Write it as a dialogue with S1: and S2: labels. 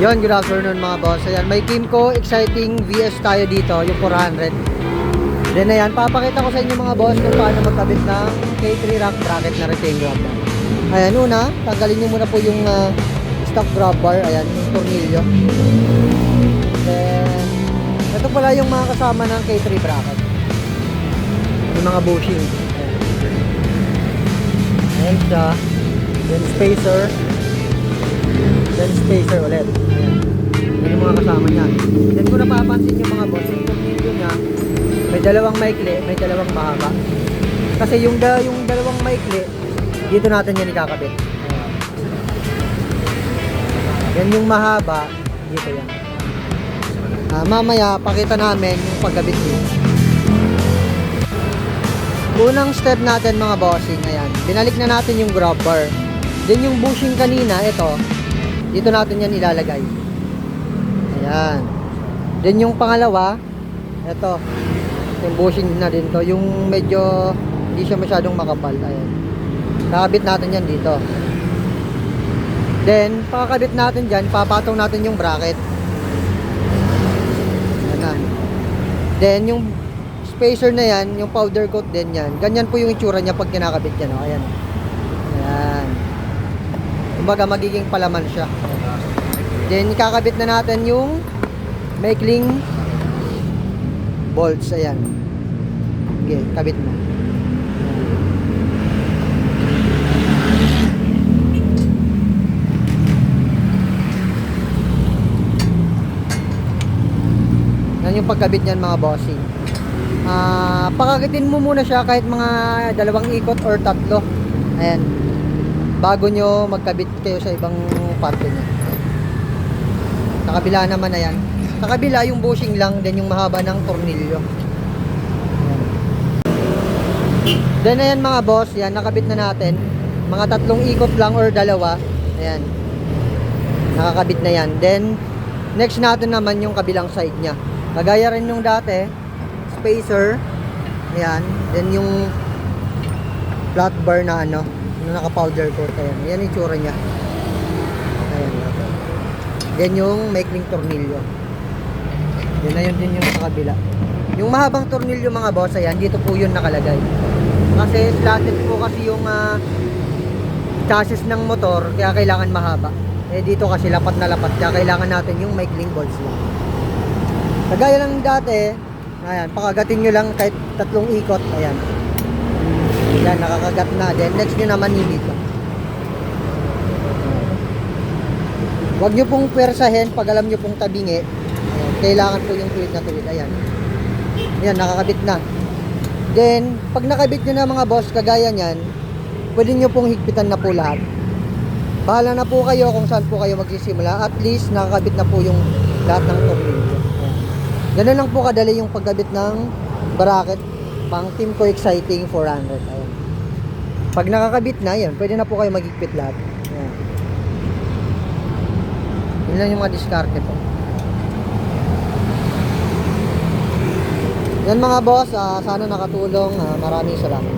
S1: Yon, good afternoon mga boss. Ayan, may Kimco exciting VS tayo dito, yung 400. Then ayan, papakita ko sa inyo mga boss kung paano magkabit ng K3 rack bracket na retaining grab bar. Ayan, una, tanggalin nyo muna po yung stock grab bar. Ayan, yung tornilyo. Then, ito pala yung mga kasama ng K3 bracket. Yung mga bushing. Ayan siya. Then spacer. Then spacer ulit. Ayan. Yan yung mga kasama niya. Then kung napapansin yung mga boss, yung tornilyo niya, may dalawang maikli, may dalawang mahaba. Kasi yung dalawang maikli, dito natin yan ikakabit. Yan yung mahaba, dito yan. Mamaya, pakita namin yung pagkabit niya. Unang step natin mga bossing, ayan. Binalik na natin yung grab bar. Then yung bushing kanina, ito, dito natin yan ilalagay. Ayan. Then yung pangalawa, ito, yung bushing na din to. Yung medyo, hindi siya masyadong makapal. Ayan. Nakabit natin yan dito. Then, pakakabit natin dyan, papatong natin yung bracket. Ayan na. Then, yung spacer na yan, yung powder coat din yan. Ganyan po yung itsura niya pag kinakabit yan. Ayan. Ayan. Kumbaga magiging palaman siya. Then ikakabit na natin yung maikling bolts. Ayan. Okay, kabit mo. Yan yung pagkabit niyan mga bossing. Pakagitin mo muna siya kahit mga 2 ikot or 3. Ayan. Bago nyo magkabit kayo sa ibang parte niya. Sa kabila naman na yan. Sa kabila yung bushing lang, then yung mahaba ng tornilyo. Ayan. Then ayan mga boss, yan nakabit na natin. Mga 3 ikot lang or 2. Ayan. Nakakabit na yan. Then next natin naman yung kabilang side niya. Kagaya rin yung dati, spacer. Ayan. Then yung flat bar na ano, naka powder coat. Ayan. Yan yung tsura nya. Ayan. Then yung maikling tornilyo. Yan na yun din yung sa kabila. Yung mahabang tornilyo mga boss, ayan, dito po yun nakalagay. Kasi slatted po kasi yung chassis ng motor, kaya kailangan mahaba. Eh dito kasi lapat na lapat, kaya kailangan natin yung maikling bolts lang. Kagaya lang dati, ayan, pakagatin nyo lang kahit 3 ikot. Ayan. Yan, nakakagat na. Then next nyo naman dito. Huwag nyo pong pwersahin pag alam nyo pong tabingi. Ayan, kailangan po yung tuwid na tuwid. Ayan. Ayan, nakakabit na. Then, pag nakabit nyo na mga boss, kagaya nyan, pwede nyo pong higpitan na po lahat. Bahala na po kayo kung saan po kayo magsisimula. At least, nakakabit na po yung lahat ng tornilyo. Ganun lang po kadali yung pagkabit ng bracket pang Kimco exciting 400. Ayan. Pag nakakabit na, yan, pwede na po kayo magigpit lahat. Ayan. Yun lang yung mga diskarte po. Yan mga boss, sana nakatulong. Maraming salamat.